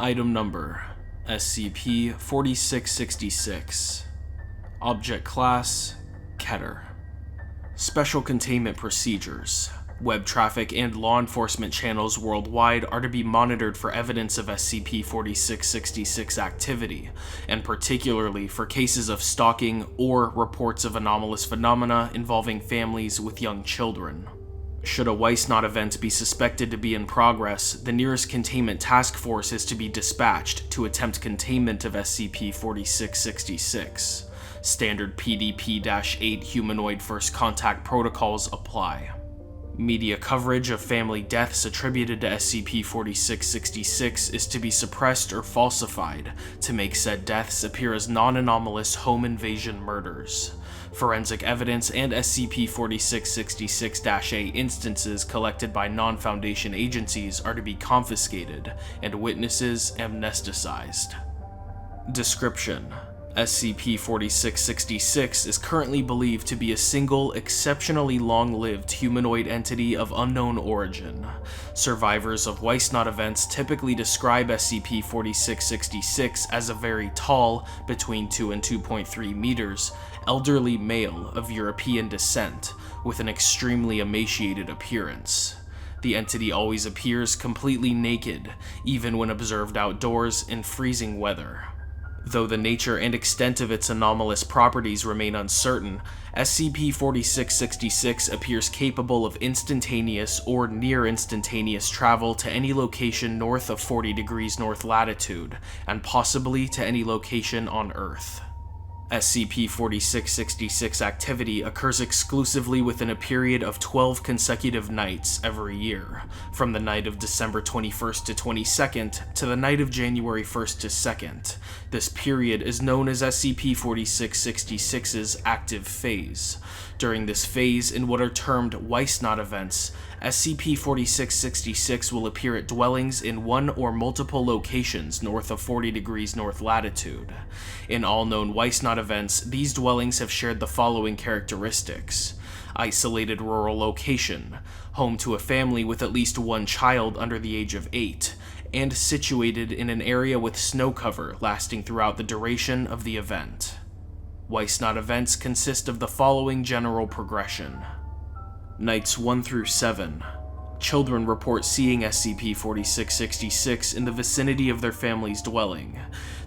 Item Number: SCP-4666. Object Class: Keter. Special Containment Procedures. Web traffic and law enforcement channels worldwide are to be monitored for evidence of SCP-4666 activity, and particularly for cases of stalking or reports of anomalous phenomena involving families with young children. Should a Weissnot event be suspected to be in progress, the nearest containment task force is to be dispatched to attempt containment of SCP-4666. Standard PDP-8 Humanoid First Contact protocols apply. Media coverage of family deaths attributed to SCP-4666 is to be suppressed or falsified to make said deaths appear as non-anomalous home invasion murders. Forensic evidence and SCP-4666-A instances collected by non-Foundation agencies are to be confiscated, and witnesses amnesticized. Description: SCP-4666 is currently believed to be a single, exceptionally long-lived humanoid entity of unknown origin. Survivors of Weissnot events typically describe SCP-4666 as a very tall, between 2 and 2.3 meters, elderly male of European descent, with an extremely emaciated appearance. The entity always appears completely naked, even when observed outdoors in freezing weather. Though the nature and extent of its anomalous properties remain uncertain, SCP-4666 appears capable of instantaneous or near-instantaneous travel to any location north of 40 degrees north latitude, and possibly to any location on Earth. SCP-4666 activity occurs exclusively within a period of 12 consecutive nights every year, from the night of December 21st to 22nd to the night of January 1st to 2nd. This period is known as SCP-4666's active phase. During this phase, in what are termed Weissnot events, SCP-4666 will appear at dwellings in one or multiple locations north of 40 degrees north latitude. In all known Weissnot events, these dwellings have shared the following characteristics: isolated rural location, home to a family with at least one child under the age of 8, and situated in an area with snow cover lasting throughout the duration of the event. Weissnot events consist of the following general progression. Nights 1 through 7. Children report seeing SCP-4666 in the vicinity of their family's dwelling.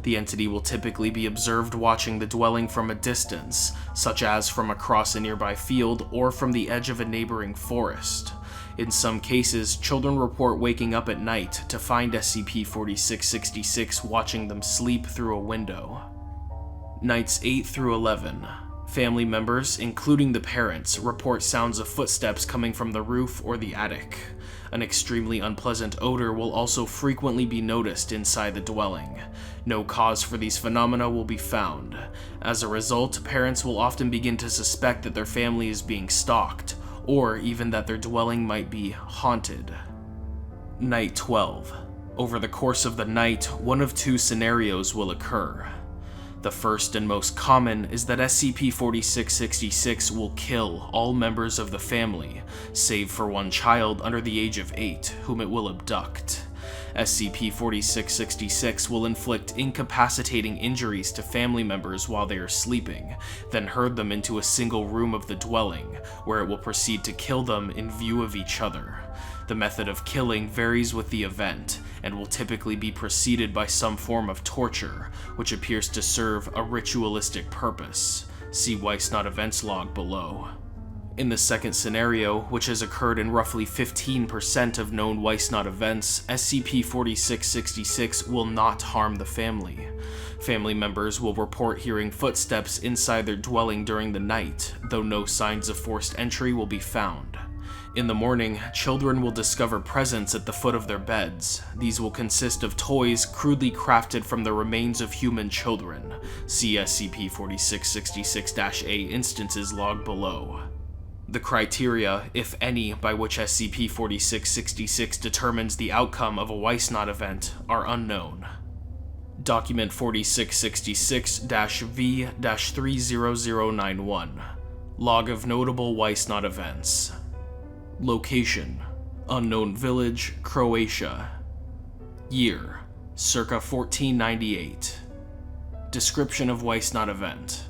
The entity will typically be observed watching the dwelling from a distance, such as from across a nearby field or from the edge of a neighboring forest. In some cases, children report waking up at night to find SCP-4666 watching them sleep through a window. Nights 8 through 11. Family members, including the parents, report sounds of footsteps coming from the roof or the attic. An extremely unpleasant odor will also frequently be noticed inside the dwelling. No cause for these phenomena will be found. As a result, parents will often begin to suspect that their family is being stalked, or even that their dwelling might be haunted. Night 12. Over the course of the night, one of two scenarios will occur. The first and most common is that SCP-4666 will kill all members of the family, save for one child under the age of 8, whom it will abduct. SCP-4666 will inflict incapacitating injuries to family members while they are sleeping, then herd them into a single room of the dwelling, where it will proceed to kill them in view of each other. The method of killing varies with the event, and will typically be preceded by some form of torture, which appears to serve a ritualistic purpose. See Weissnot Events log below. In the second scenario, which has occurred in roughly 15% of known Weissnot events, SCP-4666 will not harm the family. Family members will report hearing footsteps inside their dwelling during the night, though no signs of forced entry will be found. In the morning, children will discover presents at the foot of their beds. These will consist of toys crudely crafted from the remains of human children. See SCP-4666-A instances log below. The criteria, if any, by which SCP-4666 determines the outcome of a Weissnot event are unknown. Document 4666-V-30091. Log of notable Weissnot events. Location: Unknown Village, Croatia. Year: circa 1498. Description of Weisnot event: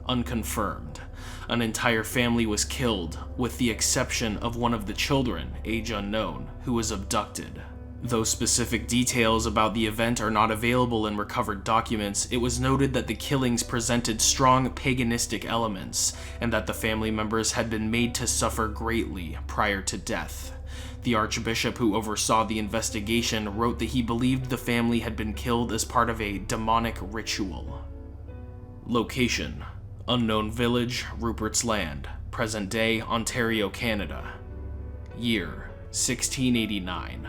unconfirmed. An entire family was killed, with the exception of one of the children, age unknown, who was abducted. Though specific details about the event are not available in recovered documents, it was noted that the killings presented strong paganistic elements, and that the family members had been made to suffer greatly prior to death. The archbishop who oversaw the investigation wrote that he believed the family had been killed as part of a demonic ritual. Location: unknown village, Rupert's Land, present-day Ontario, Canada. Year: 1689.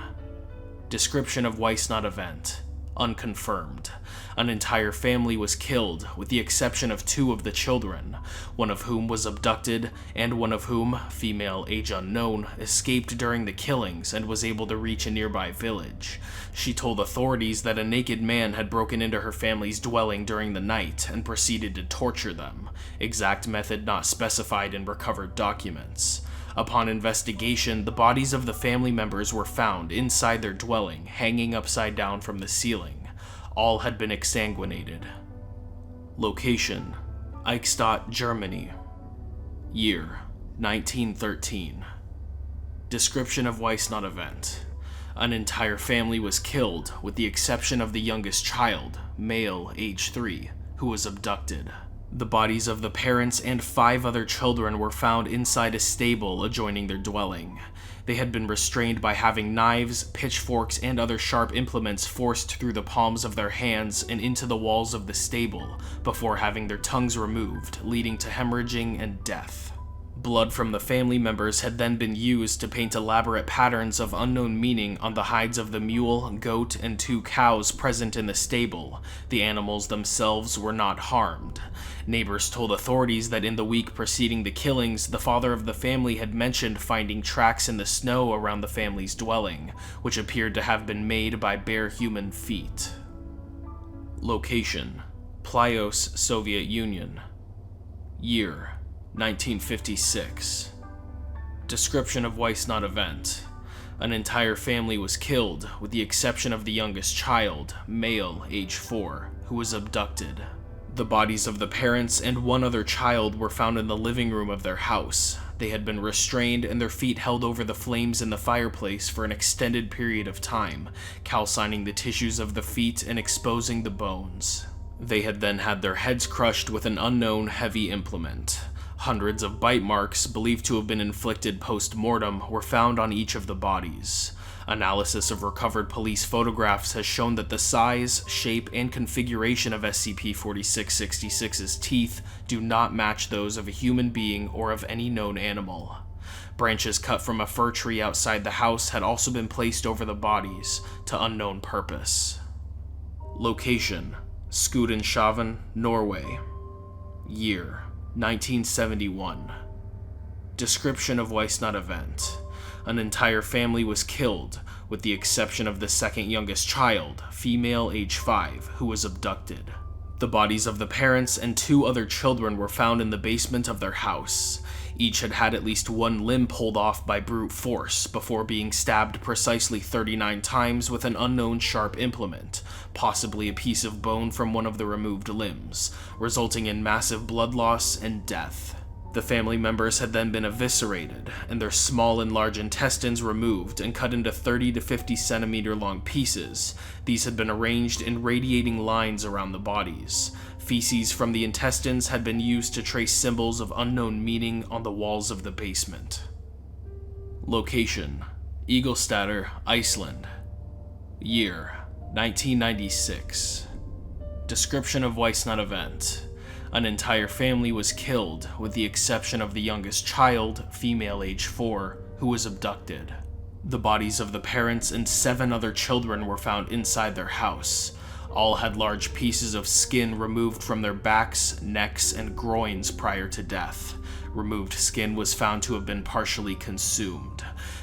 Description of Weisnot event: unconfirmed. An entire family was killed, with the exception of 2 of the children, one of whom was abducted, and one of whom, female age unknown, escaped during the killings and was able to reach a nearby village. She told authorities that a naked man had broken into her family's dwelling during the night and proceeded to torture them, exact method not specified in recovered documents. Upon investigation, the bodies of the family members were found inside their dwelling, hanging upside down from the ceiling. All had been exsanguinated. Location: Eichstätt, Germany. Year: 1913. Description of Weisnot event: an entire family was killed, with the exception of the youngest child, male, age 3, who was abducted. The bodies of the parents and 5 other children were found inside a stable adjoining their dwelling. They had been restrained by having knives, pitchforks, and other sharp implements forced through the palms of their hands and into the walls of the stable, before having their tongues removed, leading to hemorrhaging and death. Blood from the family members had then been used to paint elaborate patterns of unknown meaning on the hides of the mule, goat, and 2 cows present in the stable. The animals themselves were not harmed. Neighbors told authorities that in the week preceding the killings, the father of the family had mentioned finding tracks in the snow around the family's dwelling, which appeared to have been made by bare human feet. Location: Plios, Soviet Union. Year: 1956. Description of Weisnot event: an entire family was killed, with the exception of the youngest child, male, age 4, who was abducted. The bodies of the parents and 1 other child were found in the living room of their house. They had been restrained and their feet held over the flames in the fireplace for an extended period of time, calcining the tissues of the feet and exposing the bones. They had then had their heads crushed with an unknown heavy implement. Hundreds of bite marks, believed to have been inflicted post-mortem, were found on each of the bodies. Analysis of recovered police photographs has shown that the size, shape, and configuration of SCP-4666's teeth do not match those of a human being or of any known animal. Branches cut from a fir tree outside the house had also been placed over the bodies, to unknown purpose. Location: Skudenshaven, Norway. Year: 1971. Description of Weisnot event: an entire family was killed, with the exception of the second youngest child, female age 5, who was abducted. The bodies of the parents and 2 other children were found in the basement of their house. Each had had at least 1 limb pulled off by brute force before being stabbed precisely 39 times with an unknown sharp implement, possibly a piece of bone from one of the removed limbs, resulting in massive blood loss and death. The family members had then been eviscerated, and their small and large intestines removed and cut into 30 to 50 centimeter long pieces. These had been arranged in radiating lines around the bodies. Feces from the intestines had been used to trace symbols of unknown meaning on the walls of the basement. Location: Eaglestader, Iceland. Year: 1996. Description of Weisnot event: an entire family was killed, with the exception of the youngest child, female age 4, who was abducted. The bodies of the parents and 7 other children were found inside their house. All had large pieces of skin removed from their backs, necks, and groins prior to death. Removed skin was found to have been partially consumed.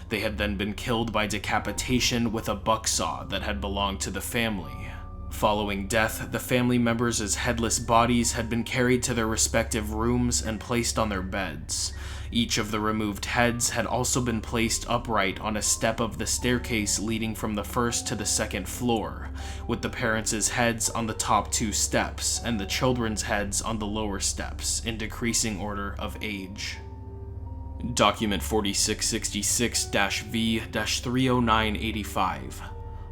They had then been killed by decapitation with a bucksaw that had belonged to the family. Following death, the family members' headless bodies had been carried to their respective rooms and placed on their beds. Each of the removed heads had also been placed upright on a step of the staircase leading from the first to the second floor, with the parents' heads on the top 2 steps and the children's heads on the lower steps in decreasing order of age. Document 4666-V-30985.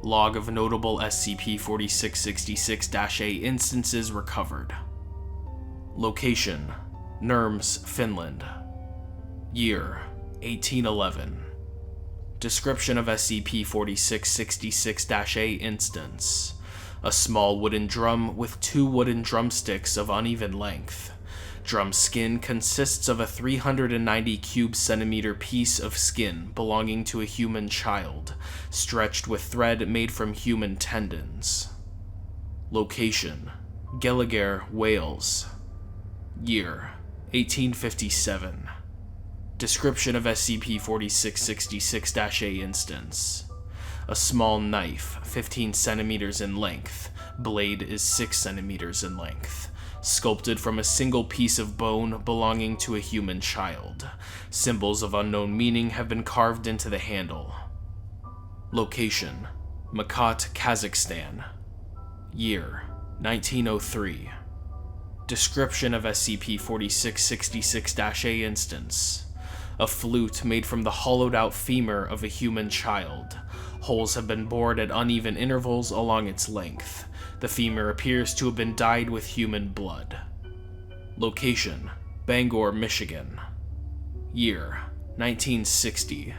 Log of notable SCP-4666-A instances recovered. Location: Nurms, Finland. Year: 1811. Description of SCP-4666-A instance: a small wooden drum with 2 wooden drumsticks of uneven length. Drum skin consists of a 390 cube centimeter piece of skin belonging to a human child, stretched with thread made from human tendons. Location: Gallagher, Wales. Year: 1857. Description of SCP-4666-A instance: a small knife, 15 centimeters in length, blade is 6 centimeters in length, sculpted from a single piece of bone belonging to a human child. Symbols of unknown meaning have been carved into the handle. Location: Makat, Kazakhstan. Year: 1903. Description of SCP-4666-A instance: a flute made from the hollowed-out femur of a human child. Holes have been bored at uneven intervals along its length. The femur appears to have been dyed with human blood. Location: Bangor, Michigan. Year: 1960.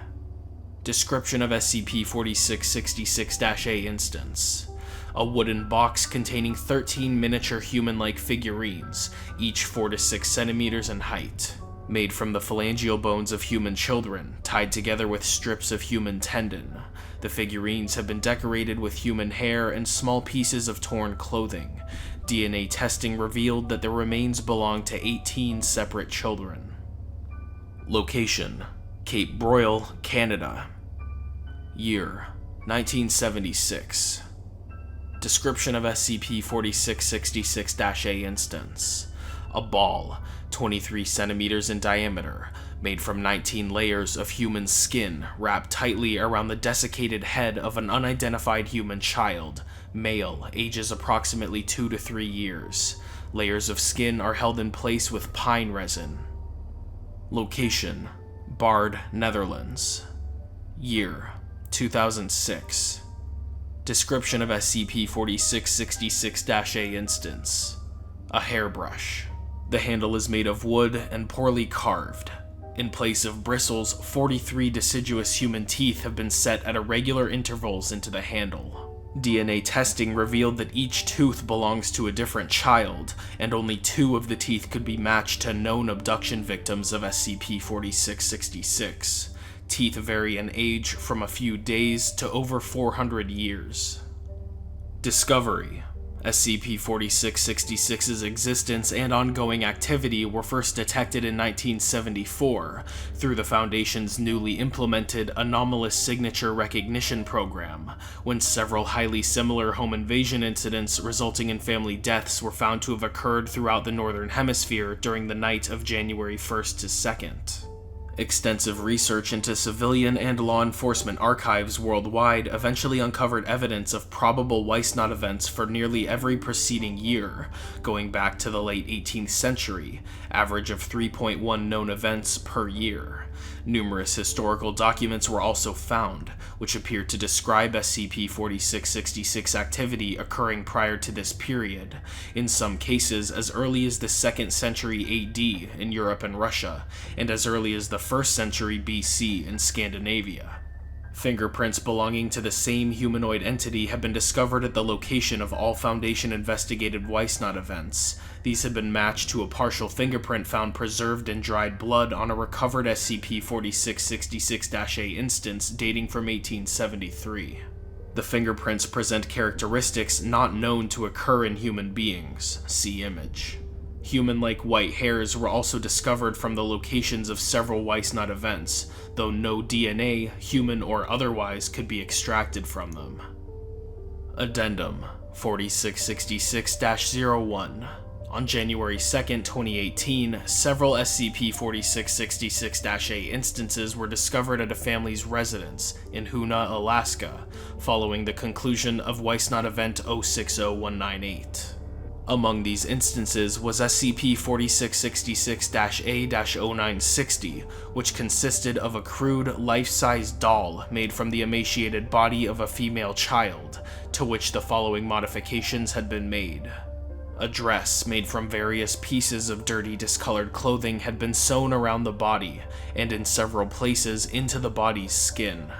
Description of SCP-4666-A instance: a wooden box containing 13 miniature human-like figurines, each 4 to 6 centimeters in height, made from the phalangeal bones of human children, tied together with strips of human tendon. The figurines have been decorated with human hair and small pieces of torn clothing. DNA testing revealed that the remains belong to 18 separate children. Location: Cape Broyle, Canada. Year: 1976. Description of SCP-4666-A instance: a ball, 23 centimeters in diameter, made from 19 layers of human skin wrapped tightly around the desiccated head of an unidentified human child, male, ages approximately 2 to 3 years. Layers of skin are held in place with pine resin. Location: Bard, Netherlands. Year: 2006. Description of SCP-4666-A instance: a hairbrush. The handle is made of wood and poorly carved. In place of bristles, 43 deciduous human teeth have been set at irregular intervals into the handle. DNA testing revealed that each tooth belongs to a different child, and only 2 of the teeth could be matched to known abduction victims of SCP-4666. Teeth vary in age from a few days to over 400 years. Discovery: SCP-4666's existence and ongoing activity were first detected in 1974 through the Foundation's newly implemented Anomalous Signature Recognition Program, when several highly similar home invasion incidents resulting in family deaths were found to have occurred throughout the Northern Hemisphere during the night of January 1st to 2nd. Extensive research into civilian and law enforcement archives worldwide eventually uncovered evidence of probable Weissnot events for nearly every preceding year, going back to the late 18th century, average of 3.1 known events per year. Numerous historical documents were also found, which appeared to describe SCP-4666 activity occurring prior to this period, in some cases as early as the 2nd century AD in Europe and Russia, and as early as the 1st century BC in Scandinavia. Fingerprints belonging to the same humanoid entity have been discovered at the location of all Foundation-investigated Weissnot events. These have been matched to a partial fingerprint found preserved in dried blood on a recovered SCP-4666-A instance dating from 1873. The fingerprints present characteristics not known to occur in human beings. See image. Human-like white hairs were also discovered from the locations of several Weissnot events, though no DNA, human or otherwise, could be extracted from them. Addendum 4666-01. On January 2nd, 2018, several SCP-4666-A instances were discovered at a family's residence in Hoona, Alaska, following the conclusion of Weisnot Event 060198. Among these instances was SCP-4666-A-0960, which consisted of a crude, life-size doll made from the emaciated body of a female child, to which the following modifications had been made. A dress made from various pieces of dirty, discolored clothing had been sewn around the body, and in several places into the body's skin.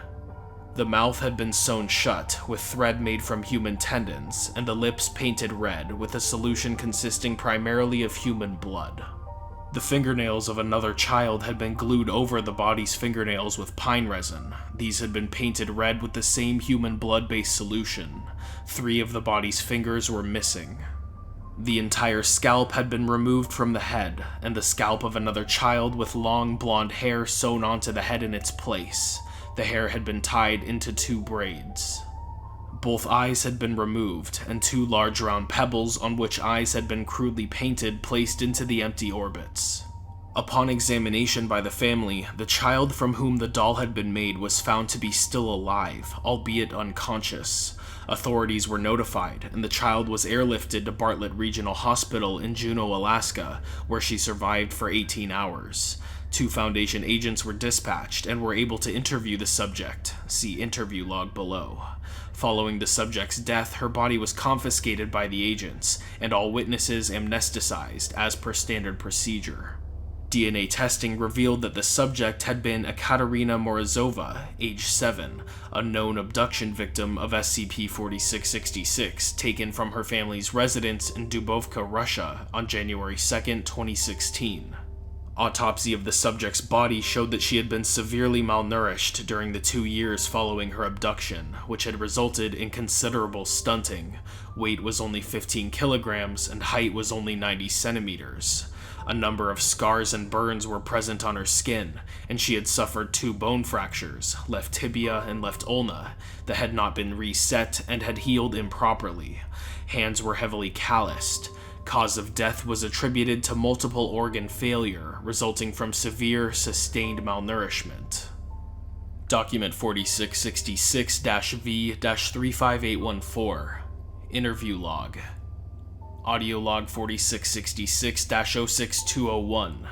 The mouth had been sewn shut with thread made from human tendons, and the lips painted red with a solution consisting primarily of human blood. The fingernails of another child had been glued over the body's fingernails with pine resin. These had been painted red with the same human blood-based solution. 3 of the body's fingers were missing. The entire scalp had been removed from the head, and the scalp of another child with long blonde hair sewn onto the head in its place. The hair had been tied into 2 braids. Both eyes had been removed, and 2 large round pebbles on which eyes had been crudely painted placed into the empty orbits. Upon examination by the family, the child from whom the doll had been made was found to be still alive, albeit unconscious. Authorities were notified, and the child was airlifted to Bartlett Regional Hospital in Juneau, Alaska, where she survived for 18 hours. 2 Foundation agents were dispatched and were able to interview the subject. See interview log below. Following the subject's death, her body was confiscated by the agents, and all witnesses amnesticized as per standard procedure. DNA testing revealed that the subject had been Ekaterina Morozova, age 7, a known abduction victim of SCP-4666, taken from her family's residence in Dubovka, Russia, on January 2, 2016. Autopsy of the subject's body showed that she had been severely malnourished during the 2 years following her abduction, which had resulted in considerable stunting. Weight was only 15 kilograms, and height was only 90 centimeters. A number of scars and burns were present on her skin, and she had suffered 2 bone fractures, left tibia and left ulna, that had not been reset and had healed improperly. Hands were heavily calloused. Cause of death was attributed to multiple organ failure, resulting from severe, sustained malnourishment. Document 4666-V-35814. Interview log. Audio log 4666-06201.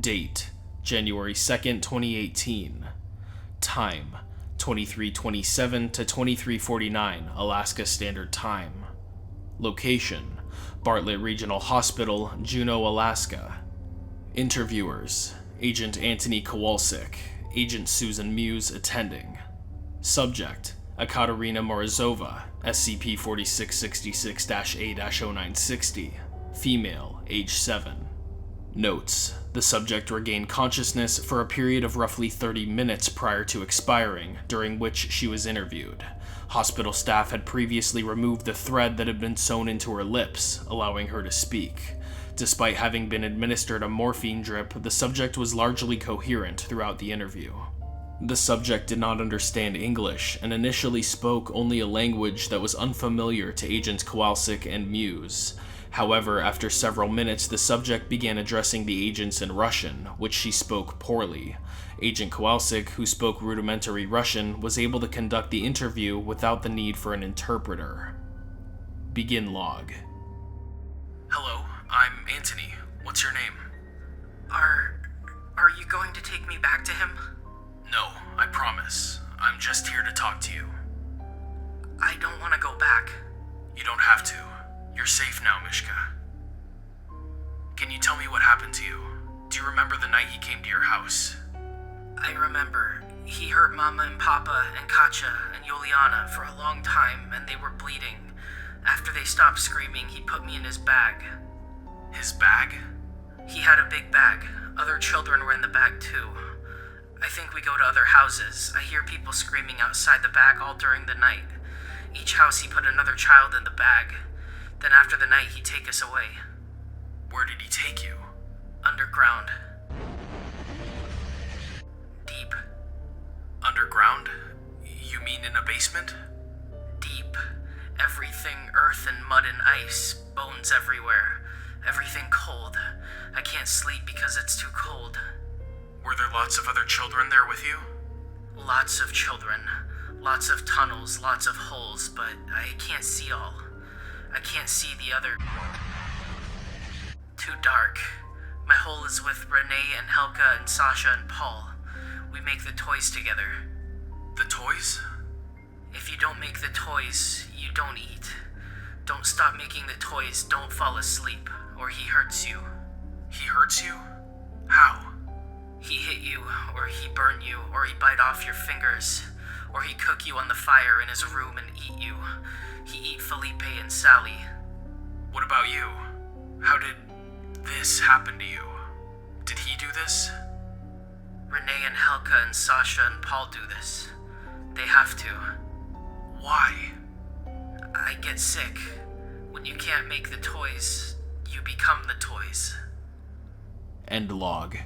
Date: January 2nd, 2018. Time: 23:27 to 23:49 Alaska Standard Time. Location: Bartlett Regional Hospital, Juneau, Alaska. Interviewers: Agent Anthony Kowalczyk, Agent Susan Muse attending. Subject: Ekaterina Morozova, SCP-4666-A-0960, female, age 7. Notes: the subject regained consciousness for a period of roughly 30 minutes prior to expiring, during which she was interviewed. Hospital staff had previously removed the thread that had been sewn into her lips, allowing her to speak. Despite having been administered a morphine drip, the subject was largely coherent throughout the interview. The subject did not understand English and initially spoke only a language that was unfamiliar to Agents Kowalczyk and Muse. However, after several minutes, the subject began addressing the agents in Russian, which she spoke poorly. Agent Kowalczyk, who spoke rudimentary Russian, was able to conduct the interview without the need for an interpreter. Begin log. Hello, I'm Anthony. What's your name? Are you going to take me back to him? No, I promise. I'm just here to talk to you. I don't want to go back. You don't have to. You're safe now, Mishka. Can you tell me what happened to you? Do you remember the night he came to your house? I remember. He hurt Mama and Papa and Katya and Yuliana for a long time, and they were bleeding. After they stopped screaming, he put me in his bag. His bag? He had a big bag. Other children were in the bag too. I think we go to other houses. I hear people screaming outside the bag all during the night. Each house he put another child in the bag. Then after the night he'd take us away. Where did he take you? Underground. Deep. Underground? You mean in a basement? Deep. Everything earth and mud and ice. Bones everywhere. Everything cold. I can't sleep because it's too cold. Were there lots of other children there with you? Lots of children. Lots of tunnels, lots of holes, but I can't see all. I can't see the other. Too dark. My hole is with Renee and Helga and Sasha and Paul. We make the toys together. The toys? If you don't make the toys, you don't eat. Don't stop making the toys, don't fall asleep, or he hurts you. He hurts you? How? He hit you, or he burn you, or he bite off your fingers, or he cook you on the fire in his room and eat you. He eat Felipe and Sally. What about you? How did this happen to you? Did he do this? Renee and Helga and Sasha and Paul do this. They have to. Why? I get sick. When you can't make the toys, you become the toys. End log.